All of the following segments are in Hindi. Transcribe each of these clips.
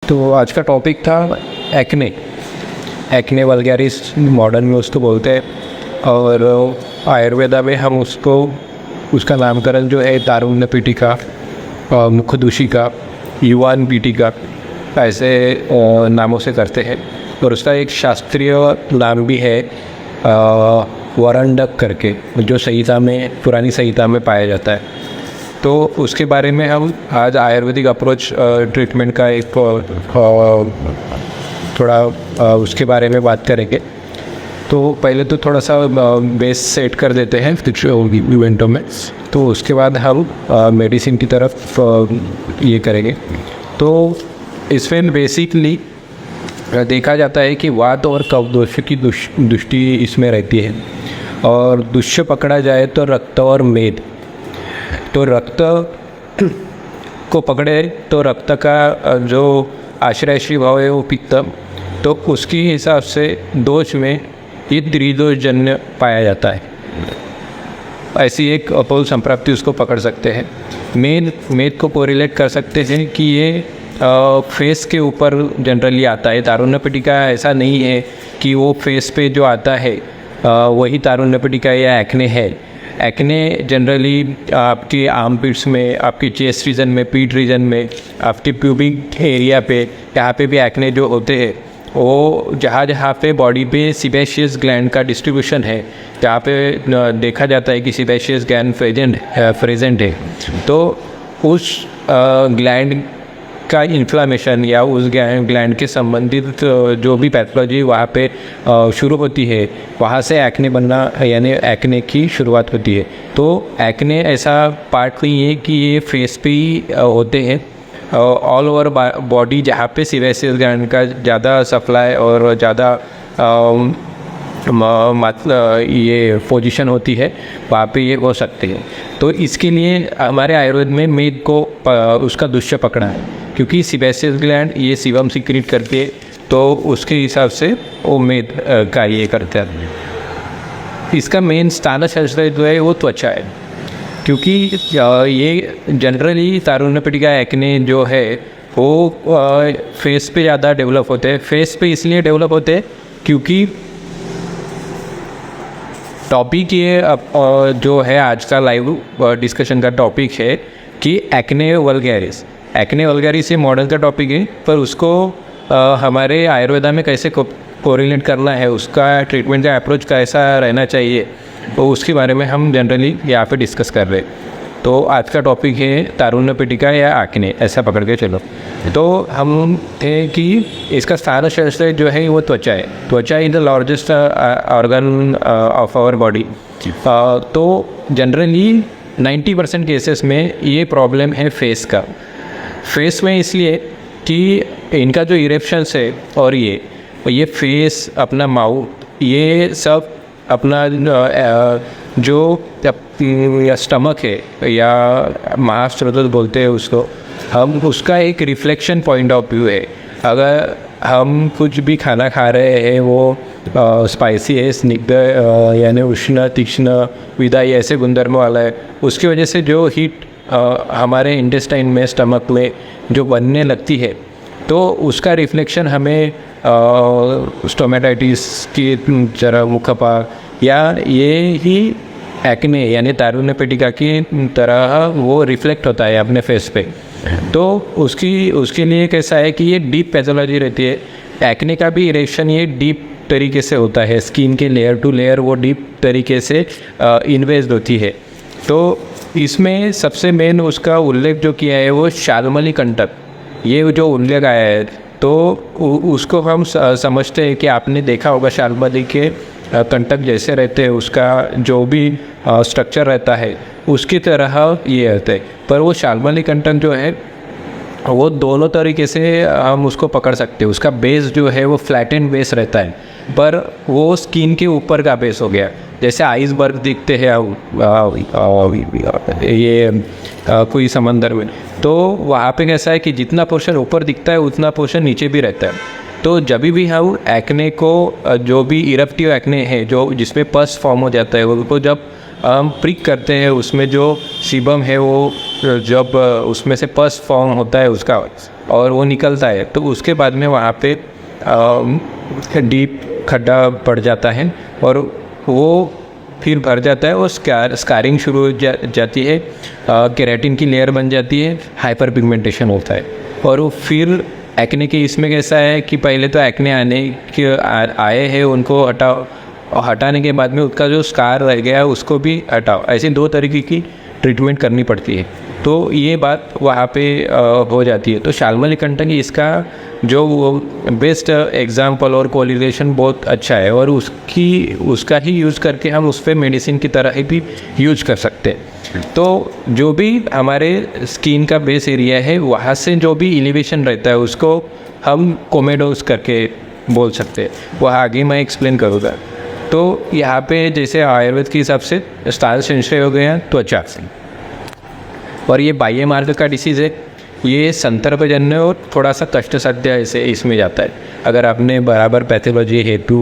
तो आज का टॉपिक था एक्ने। एक्ने वल्गैरिस मॉडर्न में उसको बोलते हैं और आयुर्वेदा में हम उसका नामकरण जो है तारुण्य पीठिका, मुखदूषिका, युवान पीठिका ऐसे नामों से करते हैं। और उसका एक शास्त्रीय नाम भी है वरंडक करके, जो संहिता में, पुरानी संहिता में पाया जाता है। तो उसके बारे में हम आज आयुर्वेदिक अप्रोच ट्रीटमेंट का एक थोड़ा उसके बारे में बात करेंगे। तो पहले तो थोड़ा सा बेस सेट कर देते हैं इवेंटों में, तो उसके बाद हम मेडिसिन की तरफ ये करेंगे। तो इसमें बेसिकली देखा जाता है कि वात और कफ दोष की दृष्टि इसमें रहती है। और दुष्य पकड़ा जाए तो रक्त और मेद। तो रक्त को पकड़े तो रक्त का जो आश्रयश्री भाव है वो पित्त, तो उसके हिसाब से दोष में ये त्रिदोषजन्य पाया जाता है। ऐसी एक अपोल संप्राप्ति उसको पकड़ सकते हैं। मेद को कोरिलेट कर सकते हैं कि ये फेस के ऊपर जनरली आता है। तारुण्य पीठिका ऐसा नहीं है कि वो फेस पे जो आता है वही तारुण्य पीठिका या एक्ने है। एक्ने जनरली आपके आर्म पिट्स में, आपकी चेस्ट रीजन में, पीठ रीजन में, आपके प्यूबिक एरिया पे, यहाँ पे भी एक्ने जो होते हैं वो जहाँ पे बॉडी पे सीबेशियस ग्लैंड का डिस्ट्रीब्यूशन है, जहाँ पे देखा जाता है कि सीबेशियस ग्लैंड प्रेजेंट है, तो उस ग्लैंड का इन्फ्लामेशन या उस ग्लैंड के संबंधित जो भी पैथोलॉजी वहाँ पे शुरू होती है, वहाँ से एक्ने बनना यानी एक्ने की शुरुआत होती है। तो एक्ने ऐसा पार्ट नहीं है कि ये फेस पे ही होते हैं। ऑल ओवर बॉडी जहाँ पे सीबेशियस ग्लैंड का ज़्यादा सप्लाई और ज़्यादा ये पोजीशन होती है, वहाँ पे ये हो सकते हैं। तो इसके लिए हमारे आयुर्वेद में मेद को उसका दुष्य पकड़ा है, क्योंकि सीबेशियस ग्लैंड ये सीवम सीक्रेट करती है, तो उसके हिसाब से वो मेद का ये करते हैं। इसका मेन स्थान शास्त्र जो है वो त्वचा है, क्योंकि ये जनरली तारुण्य पीठिका एक्ने जो है वो फेस पे ज़्यादा डेवलप होते हैं। फेस पे इसलिए डेवलप होते हैं क्योंकि टॉपिक ये जो है आज का लाइव डिस्कशन का टॉपिक है कि एक्ने वल्गैरिस। एक्ने वल्गैरिस ये मॉडर्न का टॉपिक है, पर उसको हमारे आयुर्वेदा में कैसे कोरिलेट करना है, उसका ट्रीटमेंट का अप्रोच कैसा रहना चाहिए, तो उसके बारे में हम जनरली यहाँ पे डिस्कस कर रहे हैं। तो आज का टॉपिक है तारुण्य पीठिका या एक्ने, ऐसा पकड़ के चलो। तो हम थे कि इसका स्थान शास्त्र जो है वो त्वचा है। त्वचा is the largest organ of our body. तो जनरली 90% केसेस में ये प्रॉब्लम है फेस का। फेस में इसलिए कि इनका जो इरेप्शंस है और ये फेस, अपना माउथ, ये सब अपना जो स्टमक है या महास्त्रोत बोलते हैं उसको, हम उसका एक रिफ्लेक्शन पॉइंट ऑफ व्यू है। अगर हम कुछ भी खाना खा रहे हैं वो स्पाइसी है, स्निग्ध यानी उष्ण, तीक्ष्ण, विदाई ऐसे गुणधर्म वाला है, उसकी वजह से जो हीट हमारे इंटेस्टाइन में, स्टमक में जो बनने लगती है, तो उसका रिफ्लेक्शन हमें स्टोमेटाइटिस की तरह, मुखपाक, या ये ही एक्ने यानी तारुण्य पीठिका की तरह वो रिफ्लेक्ट होता है अपने फेस पे। तो उसके लिए कैसा है कि ये डीप पैथोलॉजी रहती है। एक्ने का भी इरेक्शन ये डीप तरीके से होता है, स्किन के लेयर टू लेयर वो डीप तरीके से इन्वेस्ड होती है। तो इसमें सबसे मेन उसका उल्लेख जो किया है वो शाल्मली कंटक, ये जो उल्लेख आया है, तो उसको हम समझते हैं कि आपने देखा होगा शाल्मली के कंटक जैसे रहते हैं, उसका जो भी स्ट्रक्चर रहता है उसकी तरह ये रहते हैं। पर वो शाल्मली कंटक जो है वो दोनों तरीके से हम उसको पकड़ सकते हैं। उसका बेस जो है वो फ्लैटेंड बेस रहता है, पर वो स्किन के ऊपर का बेस हो गया। जैसे आइसबर्ग दिखते हैं ये कोई समंदर में, तो वहाँ पे कैसा है कि जितना पोर्शन ऊपर दिखता है उतना पोर्शन नीचे भी रहता है। तो जब भी हम एक्ने को, जो भी इरप्टिव एक्ने है जो जिसमें पस फॉर्म हो जाता है, उनको जब हम प्रिक करते हैं, उसमें जो सीबम है वो जब उसमें से पस फॉर्म होता है उसका और वो निकलता है, तो उसके बाद में वहाँ पे डीप खड्डा पड़ जाता है और वो फिर भर जाता है और स्कारिंग शुरू हो जाती है, केराटिन की लेयर बन जाती है, हाइपर पिगमेंटेशन होता है। और वो फिर एक्ने के इसमें कैसा है कि पहले तो एक्ने आए हैं उनको हटाओ, और हटाने के बाद में उसका जो स्कार रह गया है उसको भी हटाओ। ऐसी 2 तरीके की ट्रीटमेंट करनी पड़ती है, तो ये बात वहाँ पे हो जाती है। तो शाल्मली कंटकी इसका जो बेस्ट एग्जाम्पल और कोरिलेशन बहुत अच्छा है, और उसका ही यूज़ करके हम उस पर मेडिसिन की तरह ही भी यूज कर सकते हैं। तो जो भी हमारे स्किन का बेस एरिया है वहाँ से जो भी एलिवेशन रहता है उसको हम कोमेडोज करके बोल सकते हैं, वह आगे मैं एक्सप्लेन करूँगा। तो यहाँ पे जैसे आयुर्वेद के हिसाब से स्थान संशय हो गया त्वचा, और ये बाह्य मार्ग का डिसीज़ है, ये संदर्भजन्य और थोड़ा सा कष्टसाध्य ऐसे इसमें जाता है। अगर आपने बराबर पैथोलॉजी हेतु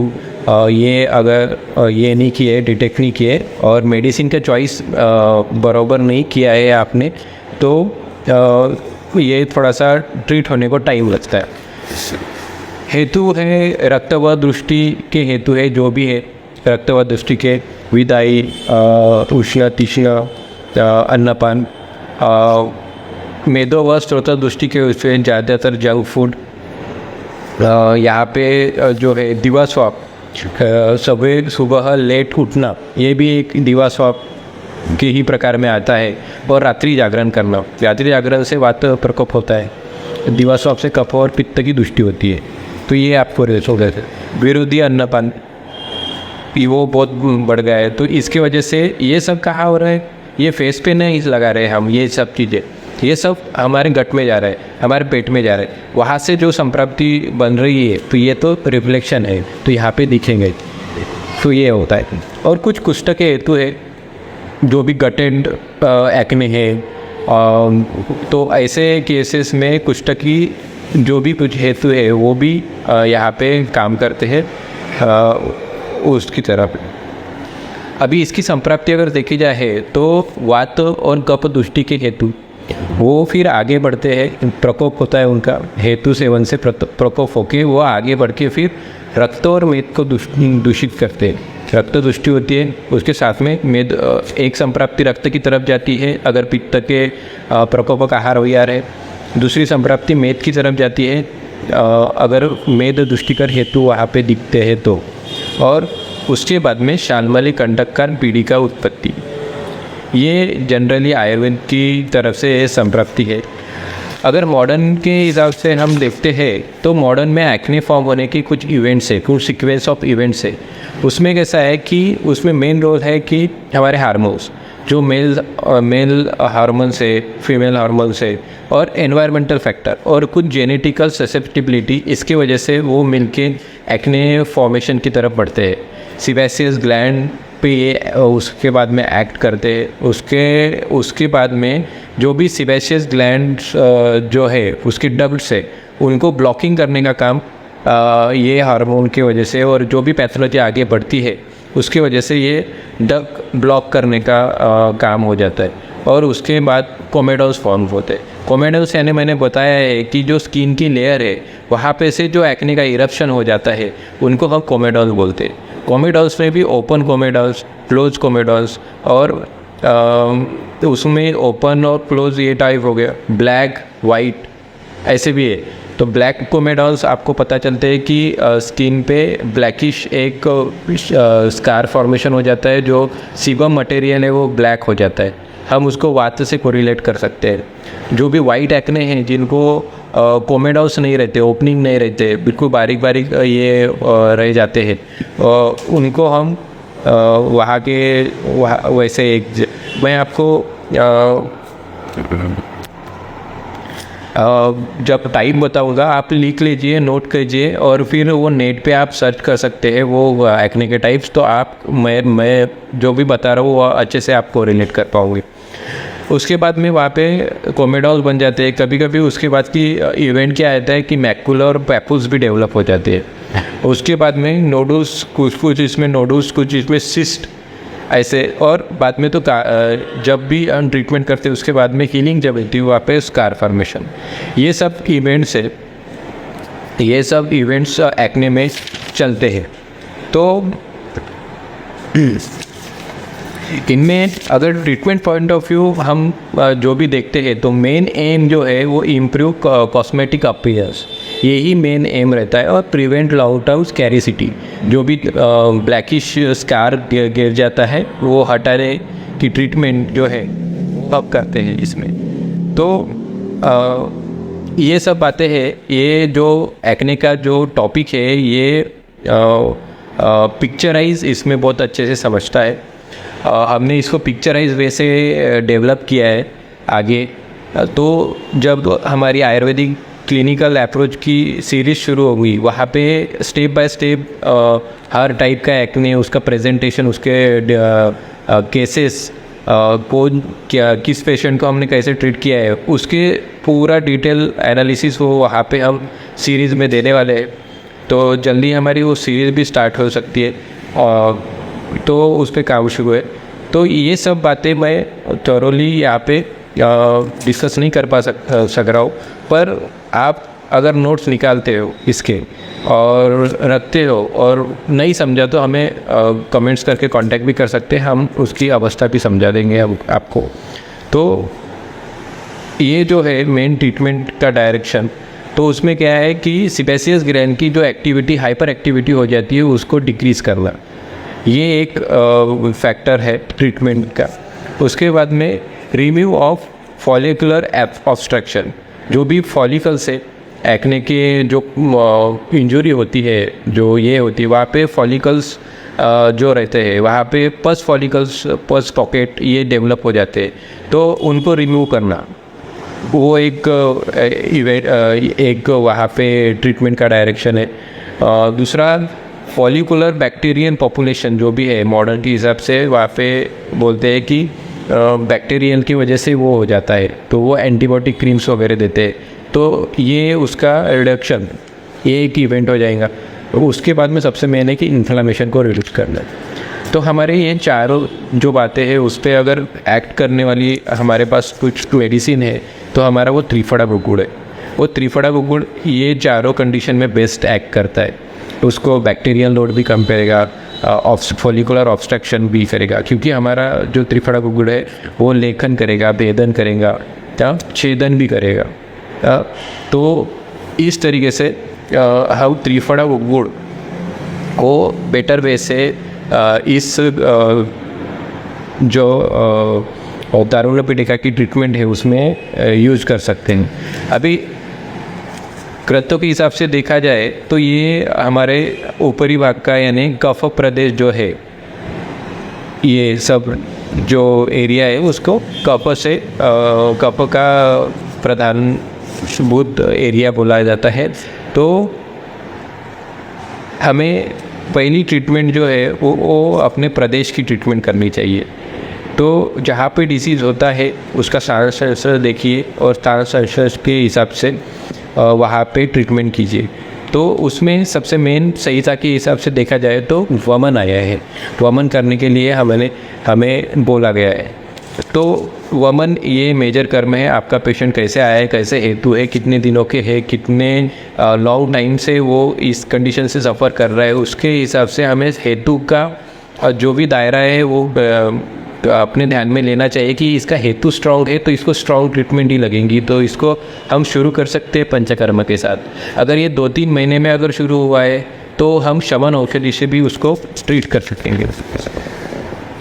ये अगर ये नहीं किए, डिटेक्ट नहीं किए और मेडिसिन का चॉइस बराबर नहीं किया है आपने, तो ये थोड़ा सा ट्रीट होने को टाइम लगता है। हेतु है रक्त व दृष्टि के हेतु है, जो भी है रक्त व दृष्टि के विदाई, उष्ण तीक्ष्ण, अन्नपान, मेदो व स्रोत दृष्टि के उससे ज़्यादातर जंक फूड, यहाँ पे जो है दिवा स्वाप, सुबह लेट उठना, ये भी एक दिवा स्वाप के ही प्रकार में आता है। और रात्रि जागरण करना, रात्रि जागरण से वात प्रकोप होता है, दिवा स्वाप से कफ और पित्त की दृष्टि होती है, तो ये आपको हो गए थे। विरोधी अन्नपान वो बहुत बढ़ गया है, तो इसकी वजह से ये सब कहाँ हो रहा है, ये फेस पे नहीं लगा रहे हम, ये सब चीज़ें ये सब हमारे गट में जा रहा है, हमारे पेट में जा रहा है, वहाँ से जो संप्राप्ति बन रही है, तो ये तो रिफ्लेक्शन है, तो यहाँ पे दिखेंगे, तो ये होता है। और कुछ कुष्ठ के हेतु है, जो भी गट एंड एक्ने है, तो ऐसे केसेस में कुष्ठ की जो भी कुछ हेतु है वो भी यहाँ पे काम करते हैं उसकी तरफ। अभी इसकी संप्राप्ति अगर देखी जाए तो वात और कफ दृष्टि के हेतु वो फिर आगे बढ़ते हैं, प्रकोप होता है उनका, हेतु सेवन से प्रकोप होके वो आगे बढ़ के फिर रक्त और मेद को दूषित करते हैं। रक्त दृष्टि होती है, उसके साथ में मेद, एक संप्राप्ति रक्त की तरफ जाती है अगर पित्त के प्रकोप का आहार विहार है, दूसरी संप्राप्ति मेद की तरफ जाती है अगर मेद दृष्टिकर हेतु वहाँ पे दिखते हैं तो। और उसके बाद में शाल्मली कंटककार पीढ़ी का उत्पत्ति, ये जनरली आयुर्वेद की तरफ से संप्राप्ति है। अगर मॉडर्न के हिसाब से हम देखते हैं तो मॉडर्न में एक्ने फॉर्म होने की कुछ इवेंट्स है, कुछ सीक्वेंस ऑफ इवेंट्स है। उसमें कैसा है कि उसमें मेन रोल है कि हमारे हार्मोन्स, जो मेल हार्मोन्स है, फीमेल हार्मोन्स है, और एनवायरमेंटल फैक्टर और कुछ जेनेटिकल ससेप्टिबिलिटी, इसके वजह से वो मिलके एक्ने फॉर्मेशन की तरफ बढ़ते हैं। सिबेसियस ग्लैंड पे ये उसके बाद में एक्ट करते हैं। उसके बाद में जो भी सिबेसियस ग्लैंड जो है उसकी डक्ट्स है उनको ब्लॉकिंग करने का काम ये हार्मोन की वजह से, और जो भी पैथोलॉजी आगे बढ़ती है उसकी वजह से ये डक ब्लॉक करने का काम हो जाता है। और उसके बाद कोमेडोज फॉर्म होते हैं। कोमेडोज यानी मैंने बताया है कि जो स्किन की लेयर है वहाँ पे से जो एक्ने का इरप्शन हो जाता है उनको हम कोमेडोज बोलते हैं। कोमेडोज में भी ओपन कोमेडोज, क्लोज कोमेडोज, और तो उसमें ओपन और क्लोज ये टाइप हो गया, ब्लैक वाइट ऐसे भी है। तो ब्लैक कोमेडोज आपको पता चलते हैं कि स्किन पे ब्लैकिश एक स्कार फॉर्मेशन हो जाता है, जो सीबम मटेरियल है वो ब्लैक हो जाता है, हम उसको वात से कोरिलेट कर सकते हैं। जो भी वाइट एक्ने हैं जिनको कोमेडोज नहीं रहते, ओपनिंग नहीं रहते, बिल्कुल बारीक बारीक ये रह जाते हैं, उनको हम वहाँ के वैसे एक मैं आपको जब टाइम बताऊंगा आप लिख लीजिए, नोट कीजिए, और फिर वो नेट पे आप सर्च कर सकते हैं वो एक्ने के टाइप्स, तो आप मैं जो भी बता रहा हूँ वो अच्छे से आपको रिलेट कर पाऊँगी। उसके बाद में वहाँ पे कोमेडोज बन जाते हैं। कभी कभी उसके बाद की इवेंट क्या आता है कि मैकुला और पैपुल्स भी डेवलप हो जाते हैं। उसके बाद में नोडल्स, कुछ इसमें नोडल्स, कुछ इसमें सिस्ट ऐसे। और बाद में तो जब भी हम ट्रीटमेंट करते हैं उसके बाद में हीलिंग जब होती है वहाँ पे स्कार फॉर्मेशन, ये सब इवेंट्स है, ये सब इवेंट्स एक्ने में चलते हैं। तो इनमें अगर ट्रीटमेंट पॉइंट ऑफ व्यू हम जो भी देखते हैं तो मेन एम जो है वो इम्प्रूव कॉस्मेटिक अपीयर्स, यही मेन एम रहता है। और प्रिवेंट लॉन्ग टर्म स्कैरिसिटी, जो भी ब्लैकिश स्कार गिर जाता है वो हटाने की ट्रीटमेंट जो है अब करते हैं इसमें। तो ये सब बातें हैं। ये जो एक्ने का जो टॉपिक है ये पिक्चराइज इसमें बहुत अच्छे से समझता है। हमने इसको पिक्चराइज वे से डेवलप किया है आगे। तो जब हमारी आयुर्वेदिक क्लिनिकल अप्रोच की सीरीज़ शुरू हो गई, वहाँ पे step by step her type का एक्ने, उसका प्रेजेंटेशन, उसके केसेस, कौन क्या किस पेशेंट को हमने कैसे ट्रीट किया है, उसके पूरा डिटेल एनालिसिस वो वहाँ पे हम सीरीज़ में देने वाले हैं। तो जल्दी हमारी वो सीरीज़ भी स्टार्ट हो सकती है और तो उस पर काम शुरू है। तो ये सब बातें मैं थॉरोली यहाँ पे डिस्कस नहीं कर सक रहा हूँ, पर आप अगर नोट्स निकालते हो इसके और रखते हो और नहीं समझा तो हमें कमेंट्स करके कांटेक्ट भी कर सकते हैं, हम उसकी अवस्था भी समझा देंगे आपको। तो ये जो है मेन ट्रीटमेंट का डायरेक्शन, तो उसमें क्या है कि सीबेसियस ग्लैंड की जो एक्टिविटी, हाइपर एक्टिविटी हो जाती है, उसको डिक्रीज़ करना, ये एक फैक्टर है ट्रीटमेंट का। उसके बाद में रिमूव ऑफ फॉलिकुलर ऑब्स्ट्रक्शन, जो भी फॉलिकल से एक्ने के जो इंजरी होती है, जो ये होती है, वहाँ पे फॉलिकल्स जो रहते हैं वहाँ पे पस फॉलिकल्स, पस पॉकेट ये डेवलप हो जाते हैं, तो उनको रिमूव करना वो एक वहाँ पे ट्रीटमेंट का डायरेक्शन है। दूसरा फॉलिकुलर बैक्टीरियन पॉपुलेशन जो भी है मॉडर्न के हिसाब से, वहाँ पे बोलते हैं कि बैक्टीरियल की वजह से वो हो जाता है, तो वो एंटीबायोटिक क्रीम्स वगैरह देते हैं, तो ये उसका रिडक्शन, ये एक इवेंट हो जाएगा। उसके बाद में सबसे मेन है कि इन्फ्लेमेशन को रिड्यूस करना है। तो हमारे ये चारों जो बातें हैं उस पर अगर एक्ट करने वाली हमारे पास कुछ मेडिसिन है तो हमारा वो त्रिफला गुगुड़ है। वो त्रिफला गुगुड़ ये चारों कंडीशन में बेस्ट एक्ट करता है। उसको बैक्टीरियल लोड भी कम करेगा, फॉलिकुलर ऑब्स्ट्रक्शन भी करेगा, क्योंकि हमारा जो त्रिफला गुगुड़ है वो लेखन करेगा, भेदन करेगा, क्या छेदन भी करेगा। तो इस तरीके से हम त्रिफला गुगुड़ को बेटर वे से इस जो तारुण्य पीड़िका की ट्रीटमेंट है उसमें यूज़ कर सकते हैं। अभी कृत्यों के हिसाब से देखा जाए तो ये हमारे ऊपरी भाग का यानी कफ प्रदेश जो है, ये सब जो एरिया है उसको कफ से कफ का प्रधान भूत एरिया बोला जाता है। तो हमें पहली ट्रीटमेंट जो है वो अपने प्रदेश की ट्रीटमेंट करनी चाहिए। तो जहाँ पे डिसीज़ होता है उसका सारा संरक्षण देखिए और सारा संरक्षण के हिसाब से वहाँ पे ट्रीटमेंट कीजिए। तो उसमें सबसे मेन संहिता के हिसाब से देखा जाए तो वमन आया है, वमन करने के लिए हमें बोला गया है। तो वमन ये मेजर कर्म है, आपका पेशेंट कैसे आया है, कैसे हेतु है, कितने दिनों के है, कितने लॉन्ग टाइम से वो इस कंडीशन से सफ़र कर रहा है, उसके हिसाब से हमें हेतु का जो भी दायरा है वो अपने ध्यान में लेना चाहिए कि इसका हेतु स्ट्रॉन्ग है तो इसको स्ट्रॉन्ग ट्रीटमेंट ही लगेंगी। तो इसको हम शुरू कर सकते हैं पंचकर्म के साथ। अगर ये 2-3 महीने में अगर शुरू हुआ है तो हम शमन औषधि से भी उसको ट्रीट कर सकेंगे।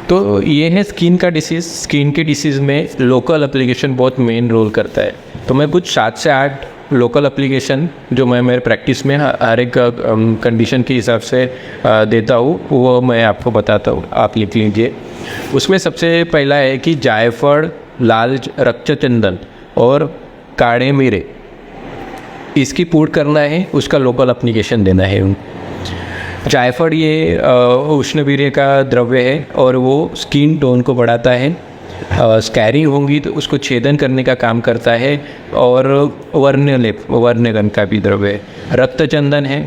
तो ये है स्किन का डिसीज़। स्किन के डिसीज़ में लोकल एप्लीकेशन बहुत मेन रोल करता है। तो मैं कुछ 7 से 8 लोकल एप्लीकेशन जो मैं मेरे प्रैक्टिस में हर एक कंडीशन के हिसाब से देता हूँ वो मैं आपको बताता हूँ, आप लिख लीजिए। उसमें सबसे पहला है कि जायफल, लाल रक्तचंदन और काढ़े मिरे, इसकी पूड करना है, उसका लोकल एप्लीकेशन देना है। जायफल ये उष्णवीर्य का द्रव्य है और वो स्किन टोन को बढ़ाता है। स्कैरिंग होंगी तो उसको छेदन करने का काम करता है। और वर्णलेप, वर्णगन का भी द्रव्य है। रक्तचंदन है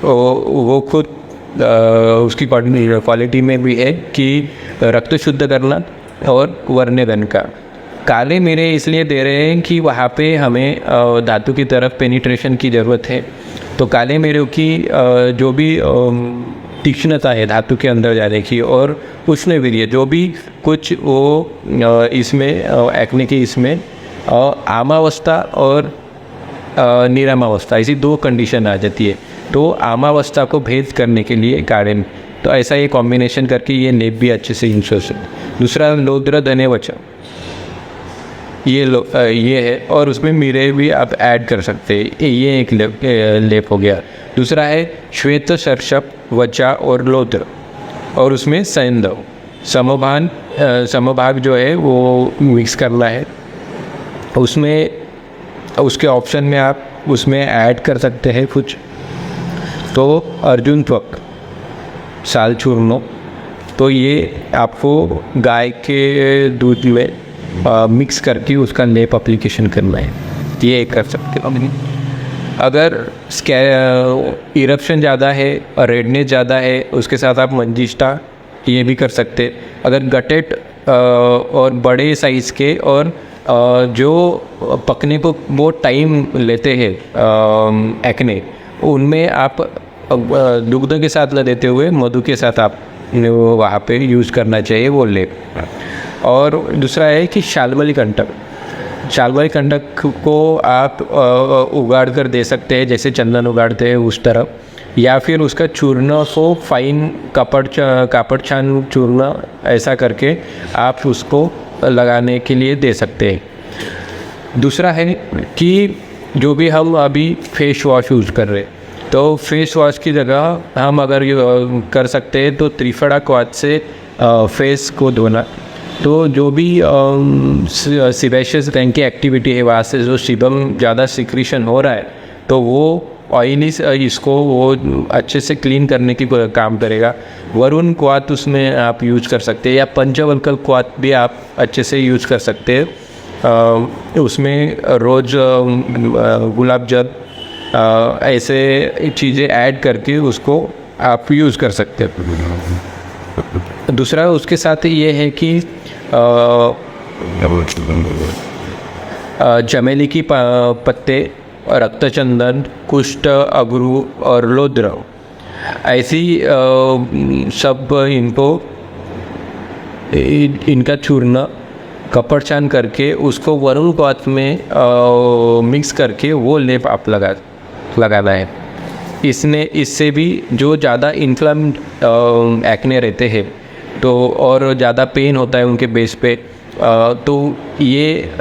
वो खुद उसकी क्वालिटी में भी है कि रक्त शुद्ध करना और वर्णन का। काले मिरे इसलिए दे रहे हैं कि वहाँ पे हमें धातु की तरफ पेनिट्रेशन की ज़रूरत है। तो काले मिरों की जो भी तीक्ष्णता है धातु के अंदर जाने की, और उष्णवीर्य जो भी कुछ वो इसमें एक्ने की इसमें आमावस्था और निरामावस्था, ऐसी 2 कंडीशन आ जाती है। तो आमावस्था को भेद करने के लिए काढ़े में, तो ऐसा ये कॉम्बिनेशन करके ये लेप भी अच्छे से यूज हो सकते। दूसरा लोद्र धनेवच, ये है, और उसमें मिरे भी आप ऐड कर सकते हैं, ये एक लेप हो गया। दूसरा है श्वेत सर्षप वचा और लोद्र, और उसमें सैंधव समभाग जो है वो मिक्स करना है। उसमें उसके ऑप्शन में आप उसमें ऐड कर सकते हैं कुछ, तो अर्जुन त्वक साल चूर्ण, तो ये आपको गाय के दूध में मिक्स करके उसका लेप एप्लीकेशन करना है, ये कर सकते हैं। अगर इरप्शन ज़्यादा है और रेडनेस ज़्यादा है, उसके साथ आप मंजिष्ठा ये भी कर सकते हैं। अगर गटेट और बड़े साइज़ के और जो पकने को बहुत टाइम लेते हैं एक्ने, उनमें आप दुग्ध के साथ देते हुए मधु के साथ आप वहाँ पे यूज़ करना चाहिए वो लेप। और दूसरा है कि शाल्मली कंटक को आप उगाड़ कर दे सकते हैं, जैसे चंदन उगाड़ते हैं उस तरह, या फिर उसका चूर्ण को फाइन कापड़ छान चूर्ण ऐसा करके आप उसको लगाने के लिए दे सकते हैं। दूसरा है कि जो भी हम अभी फेस वॉश यूज़ कर रहे हैं, तो फेस वॉश की जगह हम अगर कर सकते हैं तो त्रिफला क्वाथ से फेस को धोना। तो जो भी सीबेशियस गैंग की एक्टिविटी है, वहाँ से जो सीबम ज़्यादा सिक्रीशन हो रहा है, तो वो ऑयली इसको वो अच्छे से क्लीन करने की काम करेगा। वरुण क्वाथ उसमें आप यूज कर सकते हैं, या पंचवल्कल क्वाथ भी आप अच्छे से यूज कर सकते हैं। उसमें रोज़ गुलाब जल ऐसे चीज़ें ऐड करके उसको आप यूज़ कर सकते हैं। दूसरा उसके साथ ये है कि चमेली की पत्ते, रक्तचंदन, कुष्ठ, अगरू और लोद्र, ऐसी सब इनका चूर्ण कपड़ छान करके उसको वरुण क्वाथ में मिक्स करके वो लेप आप लगाना है। इससे भी जो ज़्यादा इन्फ्लेम्ड एक्ने रहते हैं तो और ज़्यादा पेन होता है उनके बेस पे, तो ये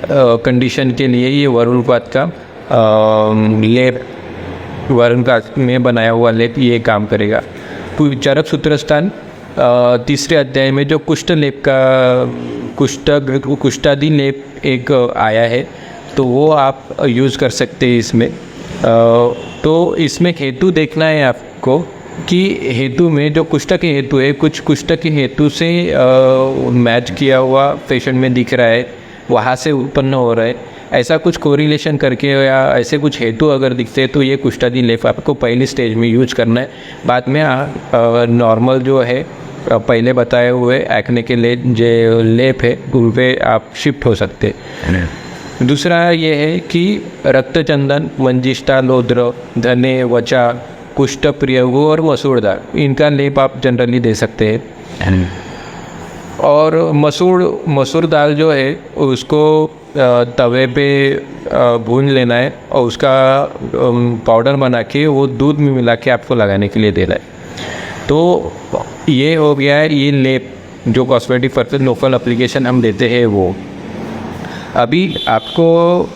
कंडीशन के लिए ये वरुण क्वाथ का लेप, वरुण क्वाथ में बनाया हुआ लेप ये काम करेगा। चरक सूत्रस्थान तीसरे अध्याय में जो कुष्ठ लेप का कुष्ठादि लेप एक आया है, तो वो आप यूज़ कर सकते हैं इसमें। तो इसमें हेतु देखना है आपको कि हेतु में जो कुष्ठ के हेतु है, कुछ कुष्ठ के हेतु से मैच किया हुआ पेशेंट में दिख रहा है, वहाँ से उत्पन्न हो रहा है, ऐसा कुछ कोरिलेशन करके या ऐसे कुछ हेतु अगर दिखते हैं तो ये कुष्ठादि लेप आपको पहली स्टेज में यूज करना है। बाद में नॉर्मल जो है पहले बताए हुए एक्ने के लिए जो लेप है उन पे आप शिफ्ट हो सकते हैं। दूसरा ये है कि रक्तचंदन, मंजिष्ठा, लोद्र, धने, वचा, कुष्ठ, प्रियगु और मसूर दाल, इनका लेप आप जनरली दे सकते हैं। और मसूर दाल जो है उसको तवे पे भून लेना है और उसका पाउडर बना के वो दूध में मिला के आपको लगाने के लिए देना है। तो ये हो गया है ये लेप जो कॉस्मेटिक पर्पस लोकल एप्लीकेशन हम देते हैं वो। अभी आपको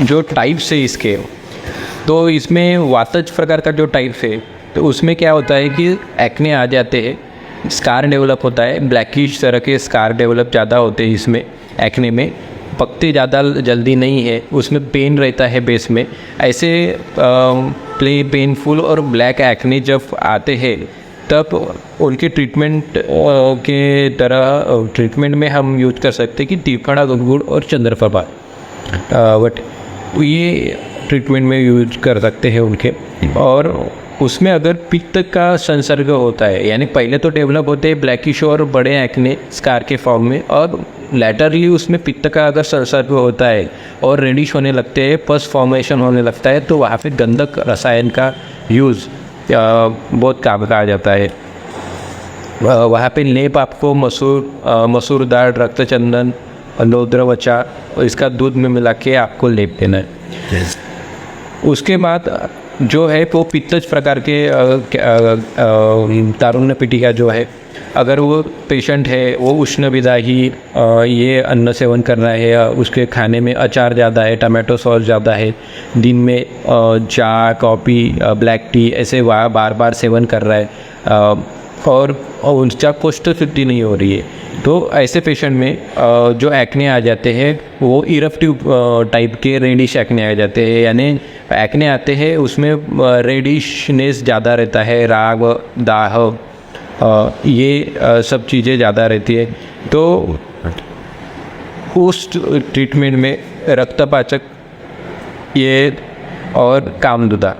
जो टाइप्स है इसके, तो इसमें वातज प्रकार का जो टाइप है तो उसमें क्या होता है कि एक्ने आ जाते हैं, स्कार डेवलप होता है, ब्लैकिश तरह के स्कार डेवलप ज़्यादा होते हैं इसमें एक्ने में, पकते ज़्यादा जल्दी नहीं है, उसमें पेन रहता है बेस में। ऐसे पेनफुल और ब्लैक एक्ने जब आते हैं तब उनके ट्रीटमेंट के तरह ट्रीटमेंट में हम यूज कर सकते हैं कि त्रिफला गुड़ और चंद्रप्रभा, बट ये ट्रीटमेंट में यूज कर सकते हैं उनके। और उसमें अगर पित्त का संसर्ग होता है, यानी पहले तो डेवलप होते हैं ब्लैकिश और बड़े एक्ने स्कार के फॉर्म में, और लैटरली उसमें पित्त का अगर संसर्ग होता है और रेडिश होने लगते हैं, पस फॉर्मेशन होने लगता है, तो वहाँ पे गंधक रसायन का यूज़ बहुत काम का आ जाता है। वहाँ पे लेप आपको मसूर दाल, रक्तचंदन, लोद्रवचा और इसका दूध में मिला के आपको लेप देना है। उसके बाद जो है वो पित्तज प्रकार के तारुण्य पिटिका जो है, अगर वो पेशेंट है वो उष्ण विदाही ये अन्न सेवन कर रहा है, या उसके खाने में अचार ज़्यादा है, टमाटो सॉस ज़्यादा है, दिन में चाय, कॉफ़ी, ब्लैक टी ऐसे बार बार सेवन कर रहा है, और उनका कोष्ठ शुद्धि नहीं हो रही है, तो ऐसे पेशेंट में जो एक्ने आ जाते हैं वो इरप्टिव टाइप के रेडिश एक्ने आ जाते हैं। यानी एक्ने आते हैं उसमें रेडिशनेस ज़्यादा रहता है, राग, दाह, ये सब चीज़ें ज़्यादा रहती है। तो उस ट्रीटमेंट में रक्तपाचक ये और कामदुदा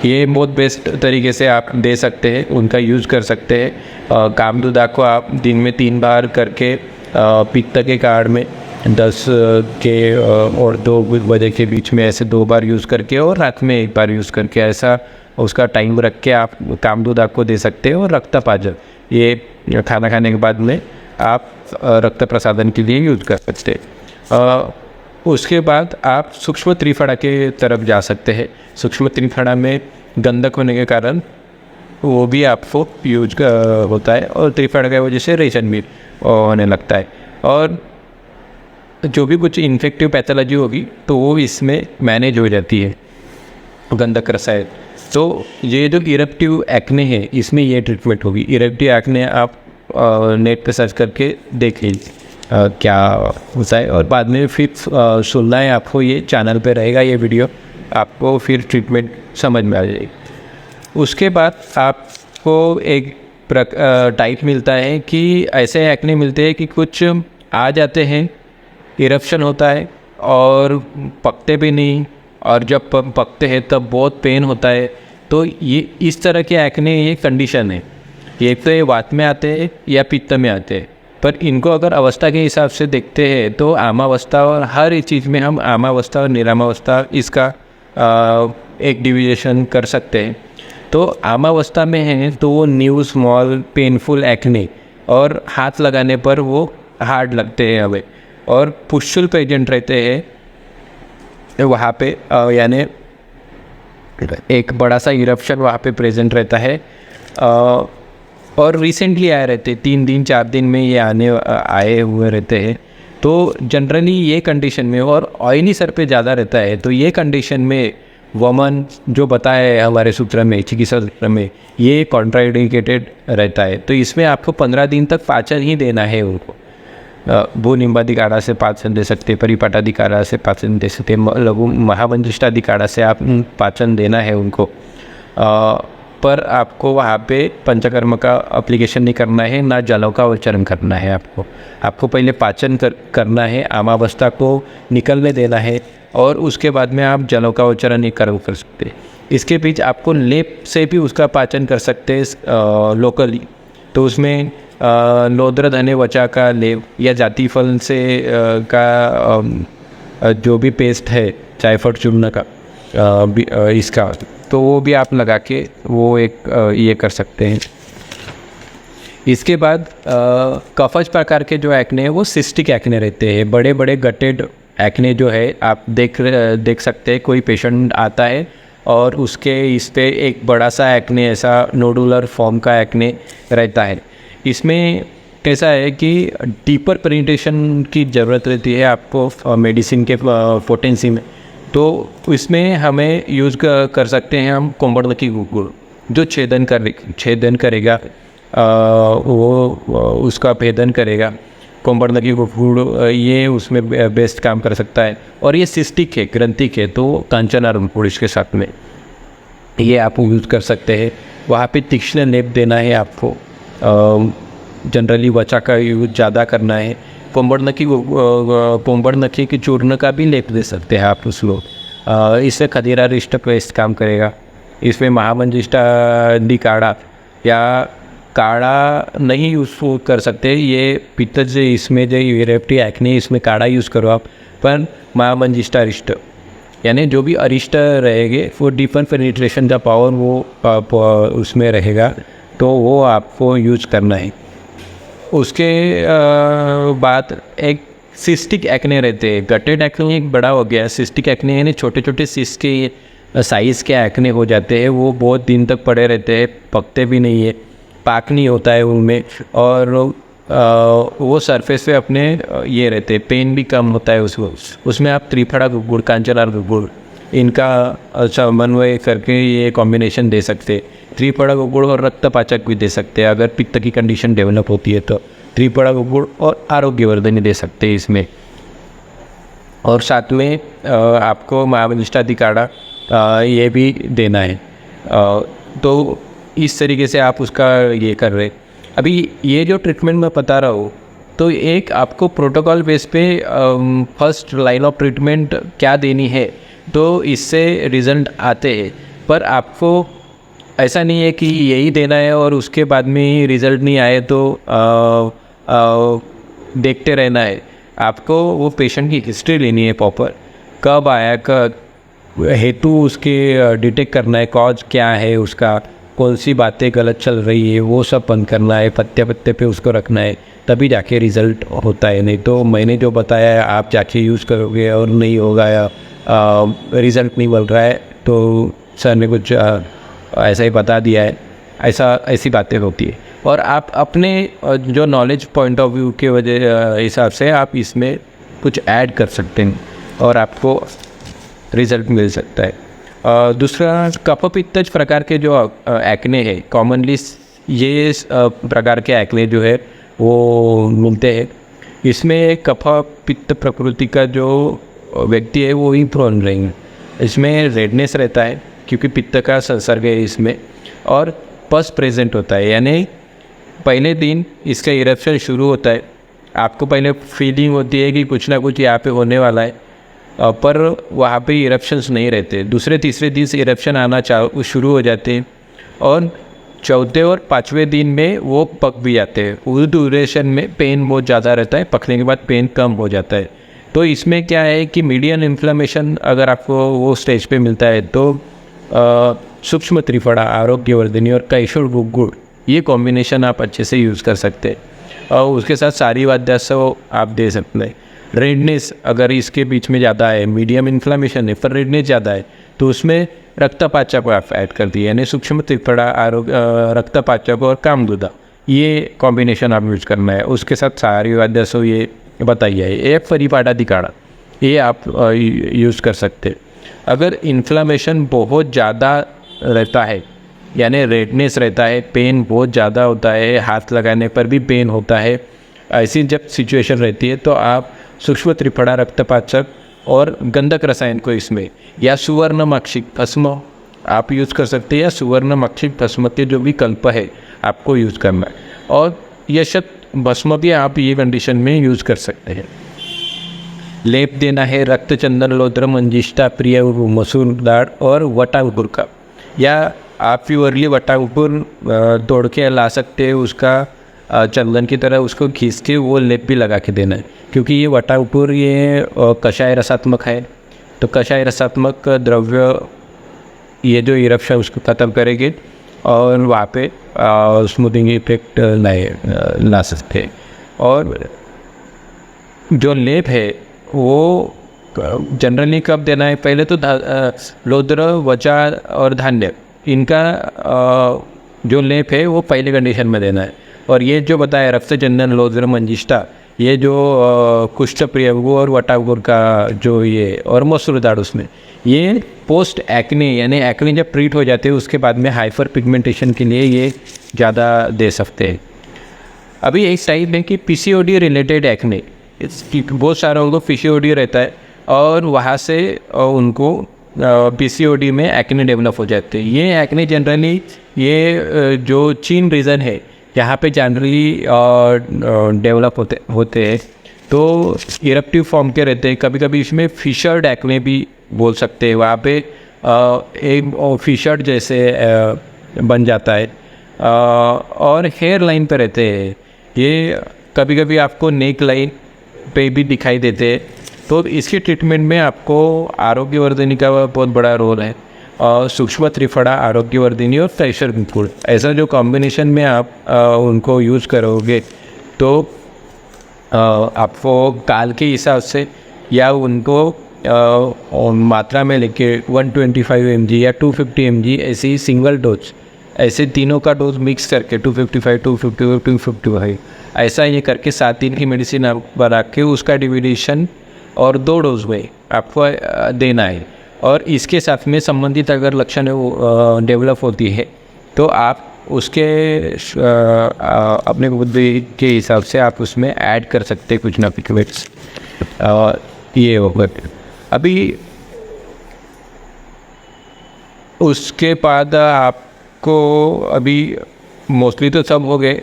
ये बहुत बेस्ट तरीके से आप दे सकते हैं, उनका यूज़ कर सकते हैं। कामदुदा को आप दिन में 3 बार करके पित्त के कार्ड में 10 के और 2 बजे के बीच में ऐसे 2 बार यूज़ करके, और रात में 1 बार यूज़ करके, ऐसा उसका टाइम रख के आप कामदुदा को दे सकते हैं। और रक्तपाजक ये खाना खाने के बाद में आप रक्त प्रसादन के लिए यूज़ कर सकते हैं। उसके बाद आप सूक्ष्म त्रिफड़ा के तरफ जा सकते हैं। सूक्ष्म त्रिफड़ा में गंधक होने के कारण वो भी आपको यूज होता है, और त्रिफड़ा की वजह से रेशम भी होने लगता है, और जो भी कुछ इन्फेक्टिव पैथोलॉजी होगी तो वो इसमें मैनेज हो जाती है गंधक रसायन। तो ये जो इरप्टिव एक्ने है इसमें ये ट्रीटमेंट होगी। इरप्टिव एक्ने आप नेट पे सर्च करके देख लीजिए क्या होता है, और बाद में फिर सुनना है आपको, ये चैनल पे रहेगा ये वीडियो, आपको फिर ट्रीटमेंट समझ में आ जाएगी। उसके बाद आपको एक टाइप मिलता है कि ऐसे एक्ने मिलते हैं कि कुछ आ जाते हैं, इरप्शन होता है और पकते भी नहीं, और जब पकते हैं तब बहुत पेन होता है। तो ये इस तरह के एक्ने ये कंडीशन है, एक तो ये वात में आते हैं या पित्त में आते हैं, पर इनको अगर अवस्था के हिसाब से देखते हैं तो आमावस्था और हर एक चीज़ में हम आमावस्था और निरामावस्था इसका एक डिविजेशन कर सकते हैं। तो आमावस्था में है तो वो न्यू स्मॉल पेनफुल एक्ने और हाथ लगाने पर वो हार्ड लगते हैं हमें, और पुष्युल प्रेजेंट रहते हैं वहाँ पे, यानी एक बड़ा सा इरप्शन वहाँ पे प्रेजेंट रहता है, और रिसेंटली आए रहते, 3 दिन 4 दिन में ये आए हुए रहते हैं। तो जनरली ये कंडीशन में, और ऑयली सर पे ज़्यादा रहता है, तो ये कंडीशन में वमन जो बताया है हमारे सूत्र में, चिकित्सा सूत्र में, ये कॉन्ट्राइंडिकेटेड रहता है। तो इसमें आपको 15 दिन तक पाचन ही देना है उनको। भूनिम्बादि काढ़ा से पाचन दे सकते, परिपाटादि काढ़ा से पाचन दे सकते, लघु महावंशिष्टादि काढ़ा से आप पाचन देना है उनको। पर आपको वहाँ पे पंचकर्म का एप्लीकेशन नहीं करना है, ना जलों का उच्चारण करना है। आपको पहले पाचन करना है, आमावस्था को निकलने देना है, और उसके बाद में आप जलों का उच्चारण नहीं कर सकते। इसके बीच आपको लेप से भी उसका पाचन कर सकते हैं लोकली। तो उसमें लोद्र धने वचा का लेप या जातिफल से का जो भी पेस्ट है, जायफल चूर्ण का इसका, तो वो भी आप लगा के वो एक ये कर सकते हैं। इसके बाद कफज प्रकार के जो एक्ने हैं वो सिस्टिक एक्ने रहते हैं। बड़े बड़े गटेड एक्ने जो है आप देख सकते हैं, कोई पेशेंट आता है और उसके इस पे एक बड़ा सा एक्ने, ऐसा नोडुलर फॉर्म का एक्ने रहता है। इसमें कैसा है कि डीपर पेनिट्रेशन की ज़रूरत रहती है आपको मेडिसिन के पोटेंसी में। तो इसमें हमें यूज़ कर सकते हैं हम कोंबड़नकी गुड़, जो छेदन करेगा, वो उसका भेदन करेगा। कोंबड़नकी गुड़ ये उसमें बेस्ट काम कर सकता है। और ये सिस्टिक है, ग्रंथिक है, तो कांचनारम गुड़ इसके साथ में ये आप यूज़ कर सकते हैं। वहाँ पे तीक्ष्ण लेप देना है आपको, जनरली वचा का यूज़ ज़्यादा करना है। कोंबड़नकी की चूर्ण का भी लेप दे सकते हैं आप उसको, इससे खदीरा रिष्ट पेस्ट काम करेगा। इसमें महामंजिष्ठादि काढ़ा या काढ़ा नहीं यूज़ कर सकते, ये पित्तज जे इसमें जो इरेप्टिव एक्ने इसमें काढ़ा यूज़ करो आप, पर महामंजिष्ठा अरिष्ट यानी जो भी अरिष्ट रहेंगे वो डीपर पेनिट्रेशन का पावर वो उसमें रहेगा, तो वो आपको यूज करना है। उसके बाद एक सिस्टिक एक्ने रहते हैं। गटेड एक्ने एक बड़ा हो गया, सिस्टिक एक्ने यानी छोटे छोटे सिस्ट के साइज़ के एक्ने हो जाते हैं, वो बहुत दिन तक पड़े रहते हैं, पकते भी नहीं है, पाक नहीं होता है उनमें, और वो सरफेस पे अपने ये रहते हैं, पेन भी कम होता है उसमें आप त्रिफला गुड़, कांचनार गुड़, इनका समन्वय करके ये कॉम्बिनेशन दे सकते। त्रिफला गुड़ और रक्तपाचक भी दे सकते हैं अगर पित्त की कंडीशन डेवलप होती है तो त्रिफला गुड़ और आरोग्यवर्धनी दे सकते हैं इसमें। और साथ में आपको महामंजिष्ठादि काढ़ा ये भी देना है। तो इस तरीके से आप उसका ये कर रहे। अभी ये जो ट्रीटमेंट मैं बता रहा हूँ, तो एक आपको प्रोटोकॉल बेस पे फर्स्ट लाइन ऑफ ट्रीटमेंट क्या देनी है, तो इससे रिजल्ट आते हैं, पर आपको ऐसा नहीं है कि यही देना है और उसके बाद में रिज़ल्ट नहीं आए तो देखते रहना है। आपको वो पेशेंट की हिस्ट्री लेनी है प्रॉपर, कब आया, कब हेतु उसके डिटेक्ट करना है, कॉज क्या है उसका, कौन सी बातें गलत चल रही है, वो सब बंद करना है, पत्ते पत्ते पे उसको रखना है, तभी जाके रिज़ल्ट होता है। नहीं तो मैंने जो बताया है आप जाके यूज़ करोगे और नहीं होगा या रिज़ल्ट नहीं मिल रहा है तो सर ने कुछ ऐसा ही बता दिया है, ऐसी बातें होती है। और आप अपने जो नॉलेज पॉइंट ऑफ व्यू के वजह हिसाब से आप इसमें कुछ ऐड कर सकते हैं और आपको रिज़ल्ट मिल सकता है। दूसरा कफपित्तज प्रकार के जो एक्ने है, कॉमनली ये प्रकार के एक्ने जो है वो मिलते हैं। इसमें कफ पित्त प्रकृति का जो व्यक्ति है वो ही प्रोन रहेंगे। इसमें रेडनेस रहता है क्योंकि पित्त का संसर्ग है इसमें, और पस प्रेजेंट होता है, यानी पहले दिन इसका इरप्शन शुरू होता है, आपको पहले फीलिंग होती है कि कुछ ना कुछ यहाँ पे होने वाला है, पर वहाँ पे इरप्शंस नहीं रहते। दूसरे तीसरे दिन से इरप्शन आना शुरू हो जाते हैं और चौथे और पाँचवें दिन में वो पक भी जाते हैं। उस ड्यूरेशन में पेन बहुत ज़्यादा रहता है, पकने के बाद पेन कम हो जाता है। तो इसमें क्या है कि मीडियन इन्फ्लेमेशन अगर आपको वो स्टेज पे मिलता है तो सूक्ष्म त्रिफला, आरोग्यवर्धनी और कैशोर गुड़, ये कॉम्बिनेशन आप अच्छे से यूज़ कर सकते हैं। और उसके साथ सारी वाद्यासव आप दे सकते हैं। रेडनेस अगर इसके बीच में ज़्यादा है, मीडियम इन्फ्लेमेशन है पर रेडनेस ज़्यादा है, तो उसमें रक्तपाचक आप ऐड कर दिए, यानी सूक्ष्म त्रिफला, रक्तपाचक और कामदुदा, ये कॉम्बिनेशन आप यूज़ करना है। उसके साथ सारी वाद्यासव ये बताइए, एक परिपाठादि काढ़ा ये आप यूज़ कर सकते हैं। अगर इन्फ्लेमेशन बहुत ज़्यादा रहता है, यानी रेडनेस रहता है, पेन बहुत ज़्यादा होता है, हाथ लगाने पर भी पेन होता है, ऐसी जब सिचुएशन रहती है तो आप सूक्ष्म त्रिफला, रक्तपाचक और गंधक रसायन को इसमें, या सुवर्णमाक्षिक भस्म आप यूज़ कर सकते हैं, या सुवर्णमाक्षिक भस्म के जो भी कल्प है आपको यूज़ करना है। और यशत भस्म भी आप ये कंडीशन में यूज़ कर सकते हैं। लेप देना है रक्तचंदन, लोद्र, मंजिष्ठा, प्रिय, मसूर दाल और वटा अंकुर का, या आप प्योरली वटा अंकुर तोड़ के ला सकते हैं, उसका चंदन की तरह उसको खींच के वो लेप भी लगा के देना है, क्योंकि ये वटा अंकुर ये कषाय रसात्मक है, तो कषाय रसात्मक द्रव्य ये जो इरप्शन उसको ख़त्म करेंगे और वहाँ पे स्मूथिंग इफेक्ट ला सकते हैं। और जो लेप है वो जनरली कब देना है, पहले तो लोद्र, वचा और धान्य, इनका जो लेप है वो पहले कंडीशन में देना है। और ये जो बताया रक्तचंदन, लोद्र, मंजिष्ठा, ये जो कुष्ठ, प्रियंगु और वटागुर का जो ये और मसूर दाल, उसमें ये पोस्ट एक्ने, यानी एक्ने जब ट्रीट हो जाते हैं उसके बाद में हाइपर पिगमेंटेशन के लिए ये ज़्यादा दे सकते हैं। अभी एक टाइप है कि पीसीओडी रिलेटेड एक्ने, बहुत सारे लोगों को पीसीओडी रहता है और वहाँ से उनको पीसीओडी में एक्ने डेवलप हो जाते हैं। ये एक्ने जनरली ये जो चीन रीजन है यहाँ पे जनरली डेवलप होते हैं, तो इरप्टिव फॉर्म के रहते हैं। कभी कभी इसमें फिशर्ड एक्ने भी बोल सकते हैं, वहाँ पे एक फिशर्ट जैसे बन जाता है, और हेयर लाइन पे रहते हैं। ये कभी कभी आपको नेक लाइन पे भी दिखाई देते हैं। तो इसके ट्रीटमेंट में आपको आरोग्यवर्धिनी का बहुत बड़ा रोल है, और सूक्ष्म त्रिफला, आरोग्यवर्धिनी और प्रेशर कुकर, ऐसा जो कॉम्बिनेशन में आप उनको यूज़ करोगे तो आपको काल के हिसाब से या उनको मात्रा में लेके 125 mg या 250 mg ऐसी सिंगल डोज, ऐसे तीनों का डोज मिक्स करके 255, 250, 255 ऐसा ये करके 7 दिन की मेडिसिन आप बना के उसका डिविडेशन और 2 डोज में आपको देना है। और इसके साथ में संबंधित अगर लक्षण डेवलप होती है तो आप उसके अपने बुद्धि के हिसाब से आप उसमें ऐड कर सकते हैं कुछ ना कुछ वेट्स। ये होगा। अभी उसके बाद आपको अभी मोस्टली तो सब हो गए।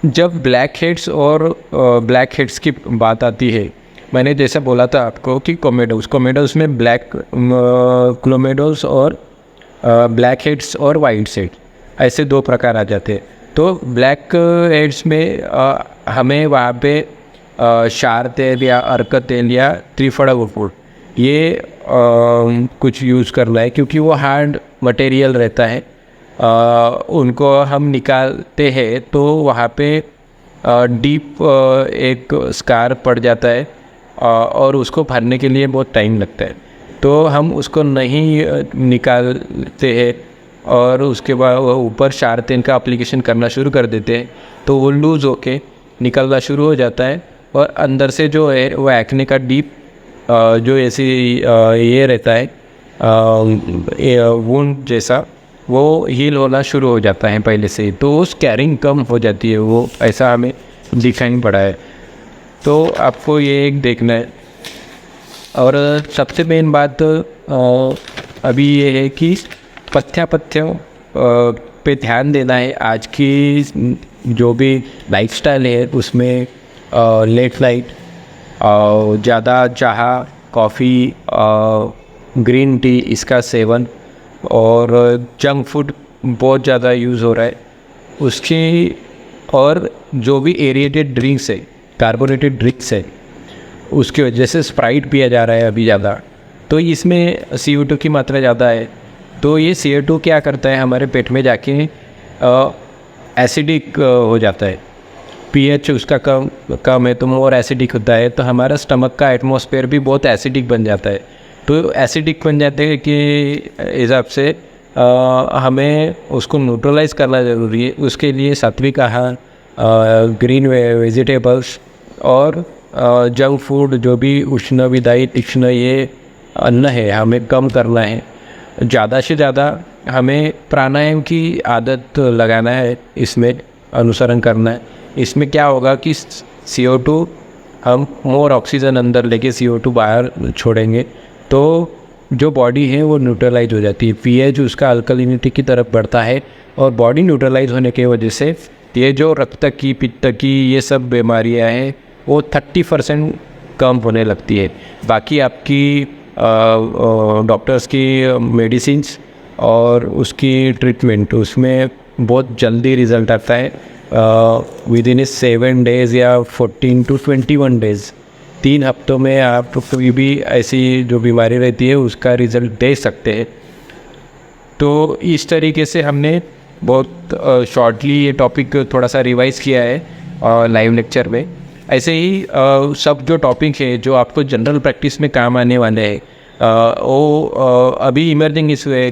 जब ब्लैक हेड्स और ब्लैक हेड्स की बात आती है, मैंने जैसा बोला था आपको कि कोमेडोस में ब्लैक क्लोमेडोस और ब्लैक हेड्स और वाइट हेड ऐसे 2 प्रकार आ जाते हैं। तो ब्लैक हेड्स में हमें वहाँ पे क्षार तेल या अर्क तेल या त्रिफला गुड़ ये कुछ यूज़ करना है, क्योंकि वो हार्ड मटेरियल रहता है। उनको हम निकालते हैं तो वहाँ पे डीप एक स्कार पड़ जाता है, और उसको भरने के लिए बहुत टाइम लगता है। तो हम उसको नहीं निकालते हैं और उसके बाद ऊपर क्षार तेल का एप्लीकेशन करना शुरू कर देते हैं, तो वो लूज़ होके निकलना शुरू हो जाता है। और अंदर से जो है वो एक्ने का डीप जो ऐसी ये रहता है वुंड जैसा, वो हील होना शुरू हो जाता है पहले से ही। तो स्कैरिंग कम हो जाती है, वो ऐसा हमें दिखाई पड़ा है। तो आपको ये एक देखना है। और सबसे मेन बात अभी ये है कि पथ्यों पे ध्यान देना है। आज की जो भी लाइफस्टाइल है उसमें लेट नाइट, ज़्यादा चाह, कॉफ़ी, ग्रीन टी इसका सेवन और जंक फूड बहुत ज़्यादा यूज़ हो रहा है उसकी, और जो भी एरिएटेड ड्रिंक्स है, कार्बोनेटेड ड्रिंक्स है, उसकी वजह से स्प्राइट पिया जा रहा है अभी ज़्यादा। तो इसमें CO2 की मात्रा ज़्यादा है। तो ये CO2 क्या करता है, हमारे पेट में जाके एसिडिक हो जाता है। pH उसका कम है तो मोर एसिडिक होता है, तो हमारा स्टमक का एटमॉस्फेयर भी बहुत एसिडिक बन जाता है। तो एसिडिक बन जाते हैं कि हिसाब से हमें उसको न्यूट्रलाइज करना ज़रूरी है। उसके लिए सात्विक आहार, ग्रीन वेजिटेबल्स और जंक फूड, जो भी उष्ण विदाई तीक्ष्ण ये अन्न है, हमें कम करना है। ज़्यादा से ज़्यादा हमें प्राणायाम की आदत लगाना है, इसमें अनुसरण करना है। इसमें क्या होगा कि CO2 हम मोर ऑक्सीजन अंदर लेके CO2 बाहर छोड़ेंगे, तो जो बॉडी है वो न्यूट्रलाइज हो जाती है। pH उसका अल्कलिनिटी की तरफ बढ़ता है, और बॉडी न्यूट्रलाइज होने की वजह से ये जो रक्त की, पित्त की, ये सब बीमारियां हैं वो 30% कम होने लगती है। बाकी आपकी डॉक्टर्स की मेडिसिन्स और उसकी ट्रीटमेंट, उसमें बहुत जल्दी रिज़ल्ट आता है। विद इन 7 days या 14 to 21 days, 3 हफ्तों में आप कोई भी ऐसी जो बीमारी रहती है उसका रिज़ल्ट दे सकते हैं। तो इस तरीके से हमने बहुत शॉर्टली ये टॉपिक थोड़ा सा रिवाइज़ किया है लाइव लेक्चर में। ऐसे ही सब जो टॉपिक है जो आपको जनरल प्रैक्टिस में काम आने वाले हैं, वो अभी इमर्जिंग इशू है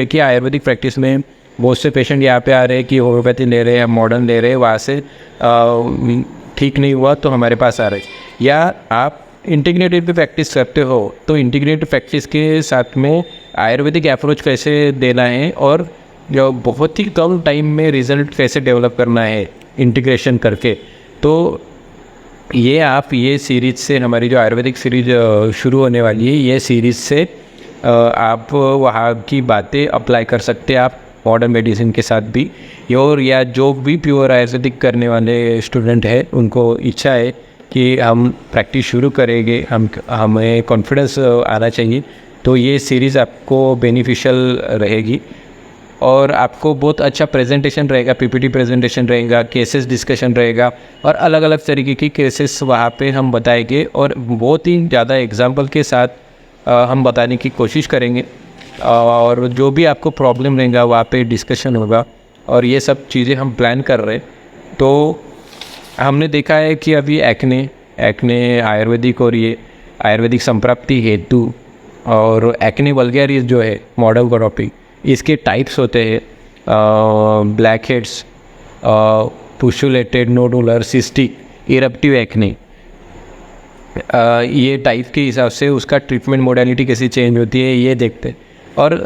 कि आयुर्वेदिक प्रैक्टिस में बहुत से पेशेंट यहाँ पे आ रहे हैं कि होम्योपैथी ले रहे हैं, मॉडर्न ले रहे हैं, वहाँ से ठीक नहीं हुआ तो हमारे पास आ रहे हैं। या आप इंटीग्रेटेड पे प्रैक्टिस करते हो तो इंटीग्रेटेड प्रैक्टिस के साथ में आयुर्वेदिक अप्रोच कैसे देना है और जो बहुत ही कम टाइम में रिज़ल्ट कैसे डेवलप करना है इंटीग्रेशन करके। तो ये आप ये सीरीज़ से, हमारी जो आयुर्वेदिक सीरीज शुरू होने वाली है, ये सीरीज़ से आप वहाँ की बातें अप्लाई कर सकते हैं आप मॉडर्न मेडिसिन के साथ भी। और या जो भी प्योर आयुर्वेदिक करने वाले स्टूडेंट हैं उनको इच्छा है कि हम प्रैक्टिस शुरू करेंगे, हमें कॉन्फिडेंस आना चाहिए तो ये सीरीज़ आपको बेनिफिशियल रहेगी और आपको बहुत अच्छा प्रेजेंटेशन रहेगा, पीपीटी प्रेजेंटेशन रहेगा, केसेस डिस्कशन रहेगा और अलग अलग तरीके की केसेस वहाँ पे हम बताएंगे और बहुत ही ज़्यादा एग्जांपल के साथ हम बताने की कोशिश करेंगे और जो भी आपको प्रॉब्लम रहेगा वहाँ पे डिस्कशन होगा और ये सब चीज़ें हम प्लान कर रहे हैं। तो हमने देखा है कि अभी एक्ने आयुर्वेदिक और ये आयुर्वेदिक संप्राप्ति हेतु और एक्ने वल्गैरिस जो है मॉडल का टॉपिक, इसके टाइप्स होते हैं black heads, pustulated, nodular, cystic, eruptive acne. ये टाइप के हिसाब से उसका ट्रीटमेंट मोडालिटी कैसी चेंज होती है ये देखते हैं और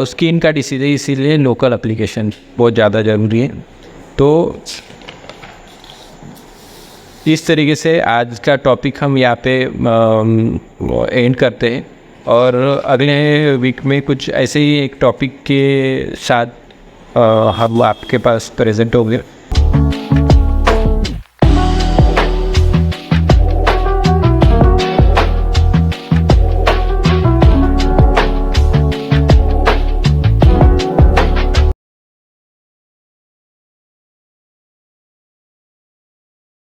स्किन का डिसीज़ है इसीलिए लोकल एप्लीकेशन बहुत ज़्यादा ज़रूरी है। तो इस तरीके से आज का टॉपिक हम यहाँ पे एंड करते हैं और अगले वीक में कुछ ऐसे ही एक टॉपिक के साथ हम आपके पास प्रेजेंट होंगे।